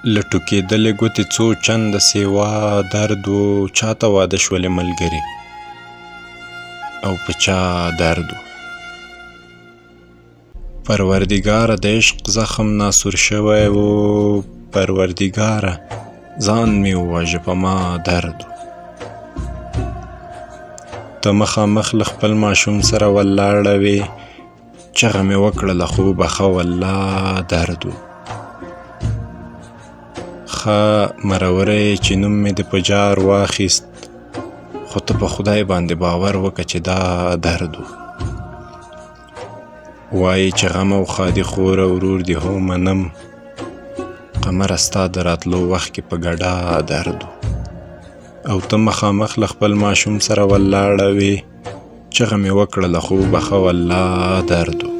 له ټوکېدلې ګوتې څو چنده سیوا درد و چاته واده شولې ملګري او په چا درد و پروردګاره د عشق زخم ناسور شوی و پروردګاره ځان مې وواژه په ما درد و ته مخامخ له خپل ماشوم سره ولاړه وې چغه مې وکړه له خوبه ښه والله درد و ښه مروره یې چې نوم مې د په جار واخیست خو ته په خدای باندې باور وکړه چې دا درد و وایي چې غم او ښادي خور او ورور دي هو منم قمره ستا د راتلو وخت کې په ګډا درد و او ته مخامخ له خپل ماشوم سره ولاړه وې چغه مې وکړه له خوبه ښه والله درد و